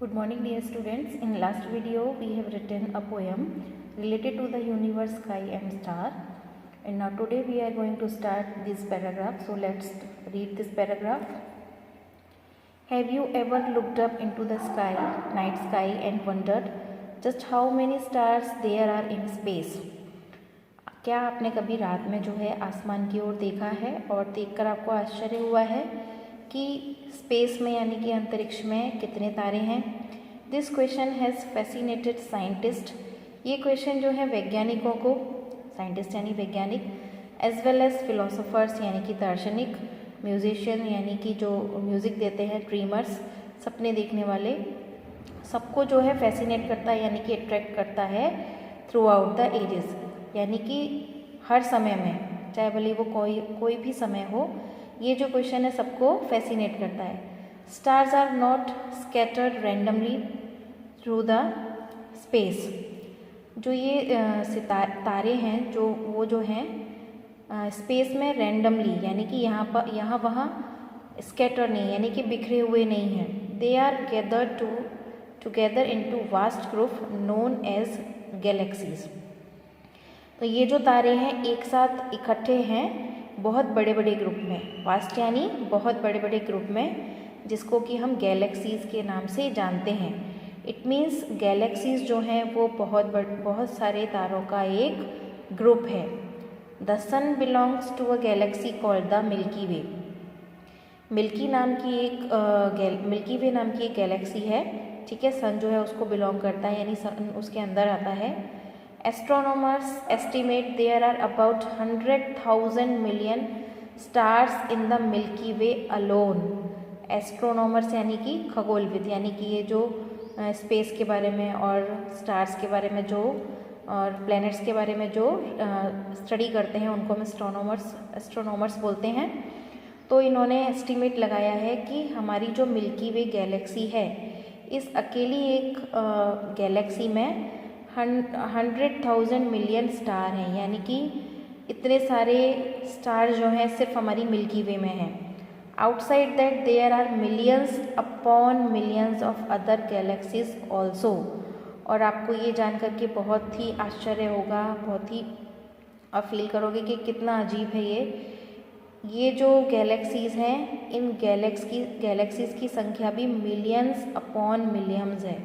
Good morning dear students. In last video we have written a poem related to the universe, sky and star, and now today we are going to start this paragraph. So let's read this paragraph. Have you ever looked up into the sky, night sky, and wondered just how many stars there are in space? क्या आपने कभी रात में जो है आसमान की ओर देखा है और देखकर आपको आश्चर्य हुआ है कि स्पेस में यानी कि अंतरिक्ष में कितने तारे हैं? This question has fascinated scientist. ये क्वेश्चन जो है वैज्ञानिकों को, साइंटिस्ट यानी वैज्ञानिक, एज वेल एज फिलोसोफर्स यानी कि दार्शनिक, म्यूजिशियन यानी कि जो म्यूज़िक देते हैं, ड्रीमर्स, सपने देखने वाले, सबको जो है फैसिनेट करता है यानी कि अट्रैक्ट करता है थ्रू आउट द एजेस, यानी कि हर समय में, चाहे भले वो कोई भी समय हो, ये जो क्वेश्चन है सबको फैसिनेट करता है। Stars are not scattered randomly through the space. जो ये तारे हैं जो हैं स्पेस में रैंडमली यानी कि यहाँ वहाँ स्कैटर नहीं, यानी कि बिखरे हुए नहीं हैं। They are gathered together into vast group known as galaxies. तो ये जो तारे हैं एक साथ इकट्ठे हैं बहुत बड़े बड़े ग्रुप में, वास्ट यानी बहुत बड़े बड़े ग्रुप में, जिसको कि हम गैलेक्सीज़ के नाम से जानते हैं। इट मीन्स गैलेक्सीज़ जो हैं वो बहुत सारे तारों का एक ग्रुप है। The sun belongs to a galaxy called the Milky Way. Milky Way नाम की एक गैलेक्सी है, ठीक है। सन जो है उसको बिलोंग करता है, यानी सन उसके अंदर आता है। Astronomers estimate there are about 100,000 million stars in the Milky Way alone. Astronomers यानी कि खगोलविद, यानी कि ये जो स्पेस के बारे में और स्टार्स के बारे में जो और प्लैनेट्स के बारे में जो स्टडी करते हैं उनको हम एस्ट्रोनॉमर्स बोलते हैं। तो इन्होंने एस्टिमेट लगाया है कि हमारी जो मिल्की वे गैलेक्सी है, इस अकेली एक गैलेक्सी में 100,000 मिलियन स्टार हैं, यानी कि इतने सारे स्टार जो हैं सिर्फ हमारी मिल्की वे में हैं। Outside that there are millions upon millions of other galaxies also. और आपको ये जान कर के बहुत ही आश्चर्य होगा, बहुत ही आप फील करोगे कि कितना अजीब है ये जो गैलेक्सीज़ हैं, इन गैलेक्सीज़ की संख्या भी मिलियंस अपॉन मिलियंस है,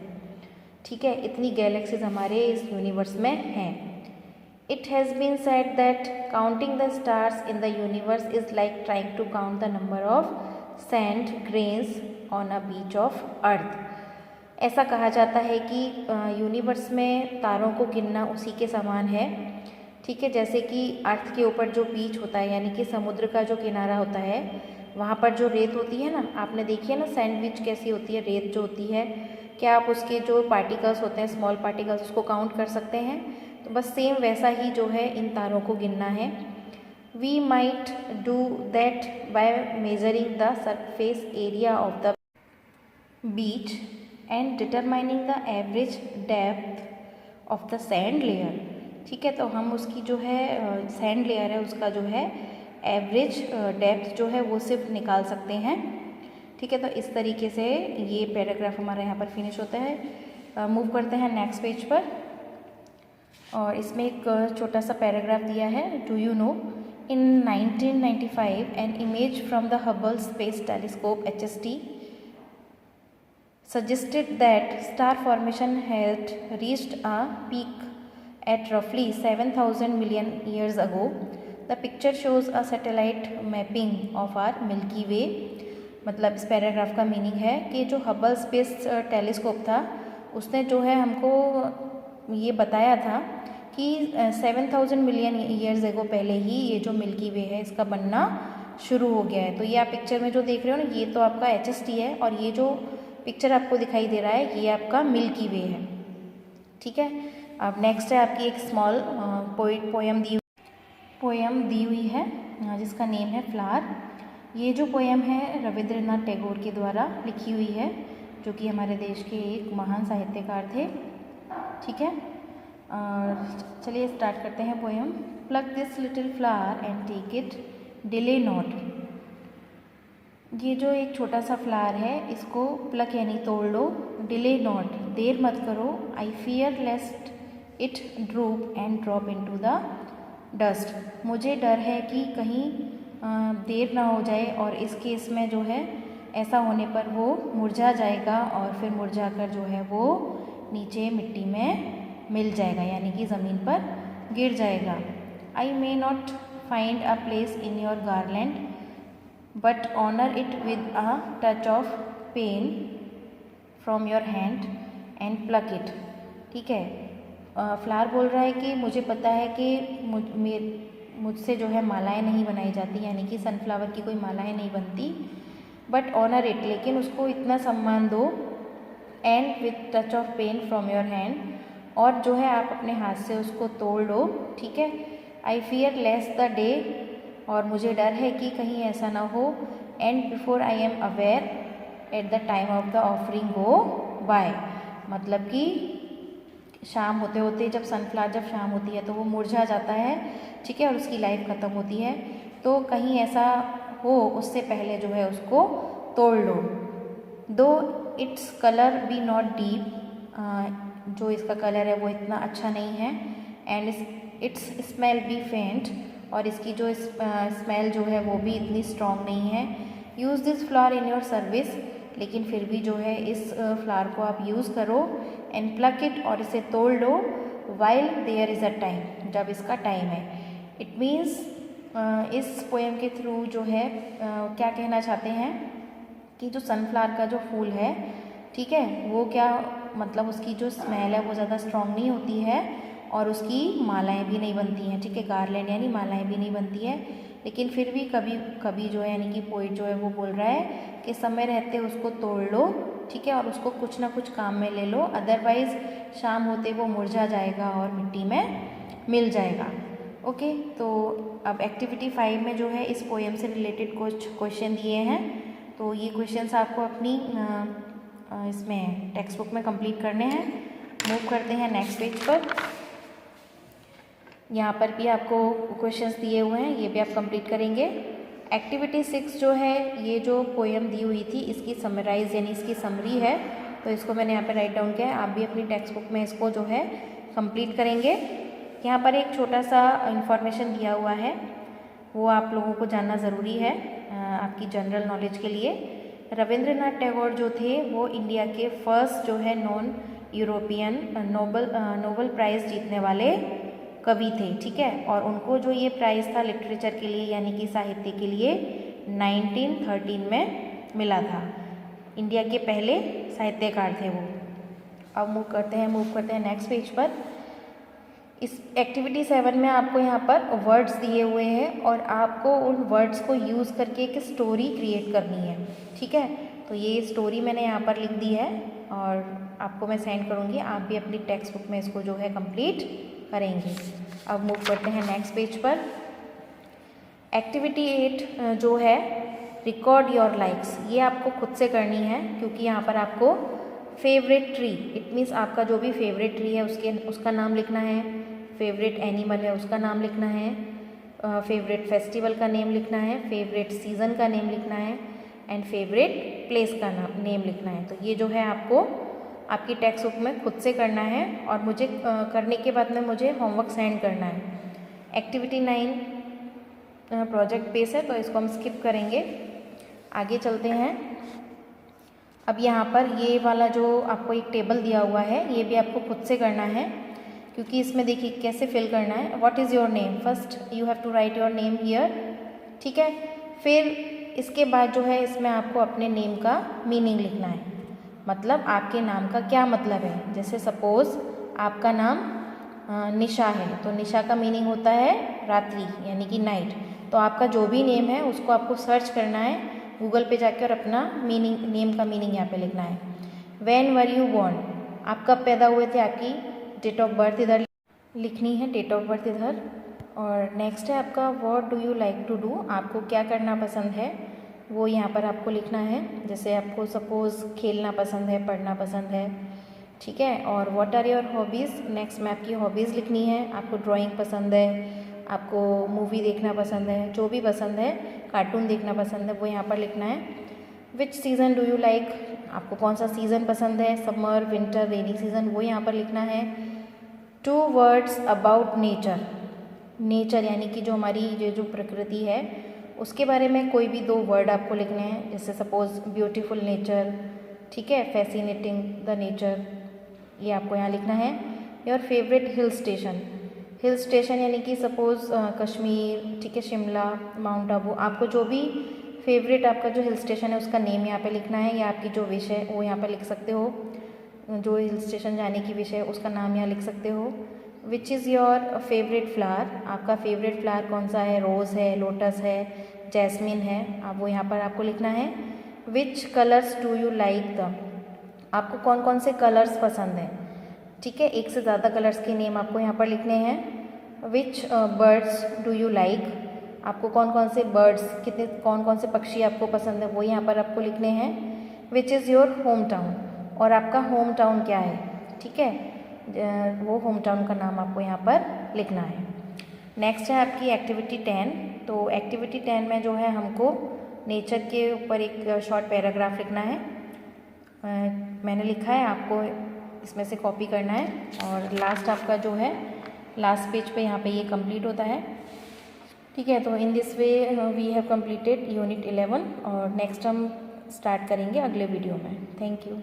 ठीक है। इतनी गैलेक्सीज हमारे इस यूनिवर्स में हैं। It has been said that counting the stars in the universe is like trying to count the number of sand grains on a beach of earth. ऐसा कहा जाता है कि यूनिवर्स में तारों को गिनना उसी के समान है, ठीक है, जैसे कि अर्थ के ऊपर जो बीच होता है, यानी कि समुद्र का जो किनारा होता है, वहाँ पर जो रेत होती है ना, आपने देखी है ना सैंडविच कैसी होती है, रेत जो होती है, क्या आप उसके जो पार्टिकल्स होते हैं, स्मॉल पार्टिकल्स, उसको काउंट कर सकते हैं? तो बस सेम वैसा ही जो है इन तारों को गिनना है। We might do that by measuring the surface area of the beach and determining the average depth of the sand layer, ठीक है। तो हम उसकी जो है सैंड लेयर है उसका जो है एवरेज डेप्थ जो है वो सिर्फ निकाल सकते हैं, ठीक है। तो इस तरीके से ये पैराग्राफ हमारा यहाँ पर फिनिश होता है। मूव करते हैं नेक्स्ट पेज पर, और इसमें एक छोटा सा पैराग्राफ दिया है। Do you know in 1995 an image from the Hubble space telescope HST suggested that star formation had reached a peak at roughly 7,000 million years ago. The picture shows a satellite mapping of our Milky Way. मतलब इस paragraph का meaning है कि जो Hubble space telescope था उसने जो है हमको ये बताया था कि 7,000 मिलियन ईयर्स एगो पहले ही ये जो मिल्की वे है इसका बनना शुरू हो गया है। तो ये आप पिक्चर में जो देख रहे हो ना, ये तो आपका HST है, और ये जो पिक्चर आपको दिखाई दे रहा है ये आपका मिल्की वे है, ठीक है। अब नेक्स्ट है आपकी एक स्मॉल पोएम दी हुई है जिसका नेम है फ्लावर। ये जो पोएम है रविंद्रनाथ टैगोर के द्वारा लिखी हुई है, जो कि हमारे देश के एक महान साहित्यकार थे, ठीक है। चलिए स्टार्ट करते हैं poem. Pluck this little flower and take it, delay not, ये जो एक छोटा सा फ्लावर है इसको प्लक यानी तोड़ लो। डिले नॉट, देर मत करो। I fear lest it droop and drop into the dust, मुझे डर है कि कहीं देर ना हो जाए और इस केस में जो है ऐसा होने पर वो मुरझा जाएगा और फिर मुरझा कर जो है वो नीचे मिट्टी में मिल जाएगा यानी कि ज़मीन पर गिर जाएगा। I may not find a place in your garland but honour it with a touch of pain from your hand and pluck it. ठीक है, फ्लावर बोल रहा है कि मुझे पता है कि मुझसे जो है मालाएं नहीं बनाई जाती, यानी कि सनफ्लावर की कोई मालाएं नहीं बनती, बट ऑनर इट, लेकिन उसको इतना सम्मान दो, and with touch of pain from your hand, और जो है आप अपने हाथ से उसको तोड़ लो। ठीक है, I fear less the day, और मुझे डर है कि कहीं ऐसा ना हो, and before I am aware at the time of the offering go by, मतलब कि शाम होते होते जब सनफ्लावर जब शाम होती है तो वो मुरझा जाता है। ठीक है, और उसकी लाइफ ख़त्म होती है, तो कहीं ऐसा हो उससे पहले जो है उसको तोड़ लो। Though its colour be not deep, जो इसका कलर है वो इतना अच्छा नहीं है, एंड इट्स स्मेल बी फेंट, और इसकी जो स्मेल जो है वो भी इतनी स्ट्रॉन्ग नहीं है। Use this flower in your service, लेकिन फिर भी जो है इस फ्लावर को आप यूज़ करो, एंड प्लक इट, और इसे तोड़ लो, while there is a time, जब इसका टाइम है। इट मीन्स इस पोएम के थ्रू जो है क्या कहना चाहते हैं कि जो सनफ्लावर का जो फूल है, ठीक है, वो क्या मतलब उसकी जो स्मेल है वो ज़्यादा स्ट्रॉन्ग नहीं होती है और उसकी मालाएं भी नहीं बनती हैं। ठीक है, गार्लैंड यानी मालाएं भी नहीं बनती है, लेकिन फिर भी कभी कभी जो है यानी कि पोइट जो है वो बोल रहा है कि समय रहते उसको तोड़ लो। ठीक है, और उसको कुछ ना कुछ काम में ले लो, अदरवाइज़ शाम होते वो मुरझा जाएगा और मिट्टी में मिल जाएगा। ओके, तो अब एक्टिविटी 5 में जो है इस पोएम से रिलेटेड कुछ क्वेश्चन दिए हैं, तो ये क्वेश्चंस आपको अपनी इसमें टेक्स्ट बुक में कंप्लीट करने हैं। मूव करते हैं नेक्स्ट पेज पर। यहाँ पर भी आपको क्वेश्चंस दिए हुए हैं, ये भी आप कंप्लीट करेंगे। एक्टिविटी 6 जो है ये जो पोएम दी हुई थी इसकी समराइज यानी इसकी समरी है, तो इसको मैंने यहाँ पर राइट डाउन किया है। आप भी अपनी टेक्स्ट बुक में इसको जो है कंप्लीट करेंगे। यहाँ पर एक छोटा सा इंफॉर्मेशन दिया हुआ है, वो आप लोगों को जानना ज़रूरी है आपकी जनरल नॉलेज के लिए। रविंद्रनाथ टैगोर जो थे वो इंडिया के फर्स्ट जो है नॉन यूरोपियन नोबल प्राइज़ जीतने वाले कवि थे। ठीक है, और उनको जो ये प्राइज़ था लिटरेचर के लिए यानी कि साहित्य के लिए 1913 में मिला था। इंडिया के पहले साहित्यकार थे वो। अब मूव करते हैं नेक्स्ट पेज पर। इस एक्टिविटी 7 में आपको यहाँ पर वर्ड्स दिए हुए हैं और आपको उन वर्ड्स को यूज़ करके एक स्टोरी क्रिएट करनी है। ठीक है, तो ये स्टोरी मैंने यहाँ पर लिख दी है और आपको मैं सेंड करूँगी, आप भी अपनी टेक्स्ट बुक में इसको जो है कंप्लीट करेंगे। अब मूव करते हैं नेक्स्ट पेज पर। एक्टिविटी 8 जो है रिकॉर्ड योर लाइक्स, ये आपको खुद से करनी है, क्योंकि यहाँ पर आपको फेवरेट ट्री, इट मीन्स आपका जो भी फेवरेट ट्री है उसका नाम लिखना है, फेवरेट एनिमल है उसका नाम लिखना है, फेवरेट फेस्टिवल का नेम लिखना है, फेवरेट सीज़न का नेम लिखना है, एंड फेवरेट प्लेस का नेम लिखना है। तो ये जो है आपको आपकी टेक्स्ट बुक में खुद से करना है और मुझे करने के बाद में मुझे होमवर्क सेंड करना है। एक्टिविटी 9 प्रोजेक्ट बेस है, तो इसको हम स्किप करेंगे। आगे चलते हैं। अब यहाँ पर ये वाला जो आपको एक टेबल दिया हुआ है ये भी आपको खुद से करना है, क्योंकि इसमें देखिए कैसे फिल करना है। What is your name, first you have to write your name here. ठीक है, फिर इसके बाद जो है इसमें आपको अपने नेम का मीनिंग लिखना है, मतलब आपके नाम का क्या मतलब है। जैसे सपोज़ आपका नाम निशा है, तो निशा का मीनिंग होता है रात्रि यानी कि नाइट। तो आपका जो भी नेम है उसको आपको सर्च करना है गूगल पे जाकर और अपना नेम का मीनिंग यहाँ पे लिखना है। व्हेन वर यू बॉर्न, आप कब पैदा हुए थे, आपकी डेट ऑफ बर्थ इधर लिखनी है, डेट ऑफ बर्थ इधर। और नेक्स्ट है आपका what do you like to do, आपको क्या करना पसंद है वो यहाँ पर आपको लिखना है। जैसे आपको सपोज़ खेलना पसंद है, पढ़ना पसंद है। ठीक है, और what are your hobbies, next में आपकी हॉबीज़ लिखनी है। आपको ड्राइंग पसंद है, आपको मूवी देखना पसंद है, जो भी पसंद है, कार्टून देखना पसंद है, वो यहाँ पर लिखना है। विच सीज़न डू यू लाइक, आपको कौन सा सीज़न पसंद है, समर, विंटर, रेनी सीज़न, वो यहाँ पर लिखना है। 2 वर्ड्स अबाउट नेचर, नेचर यानी कि जो हमारी ये जो प्रकृति है उसके बारे में कोई भी 2 वर्ड आपको लिखने हैं, जैसे सपोज ब्यूटीफुल नेचर, ठीक है, फैसिनेटिंग द नेचर, ये आपको यहाँ लिखना है। Your favourite hill station, hill station यानी कि सपोज कश्मीर, ठीक है, शिमला, माउंट आबू, आपको जो भी फेवरेट आपका जो हिल स्टेशन है उसका नेम यहाँ पे लिखना है, या आपकी जो विश है वो यहाँ पर लिख सकते हो, जो हिल स्टेशन जाने की विश है उसका नाम यहाँ लिख सकते हो। Which is your favourite flower, आपका फेवरेट फ्लावर कौन सा है, रोज़ है, लोटस है, जैस्मिन है, आप वो यहाँ पर आपको लिखना है। Which colours do you like the, आपको कौन कौन से कलर्स पसंद हैं, ठीक है, एक से ज़्यादा कलर्स के नेम आपको यहाँ पर लिखने हैं। विच बर्ड्स डू यू लाइक, आपको कौन कौन से बर्ड्स, कितने कौन कौन से पक्षी आपको पसंद है वो यहाँ पर आपको लिखने हैं। Which is your home town, और आपका होम टाउन क्या है, ठीक है, वो होम टाउन का नाम आपको यहाँ पर लिखना है। नेक्स्ट है आपकी एक्टिविटी 10। तो एक्टिविटी 10 में जो है हमको नेचर के ऊपर एक शॉर्ट पैराग्राफ लिखना है। मैंने लिखा है, आपको इसमें से कॉपी करना है, और लास्ट आपका जो है लास्ट पेज पे यहाँ पे ये कंप्लीट होता है, ठीक है। तो in this way we have completed unit 11, और नेक्स्ट हम स्टार्ट करेंगे अगले वीडियो में। Thank you.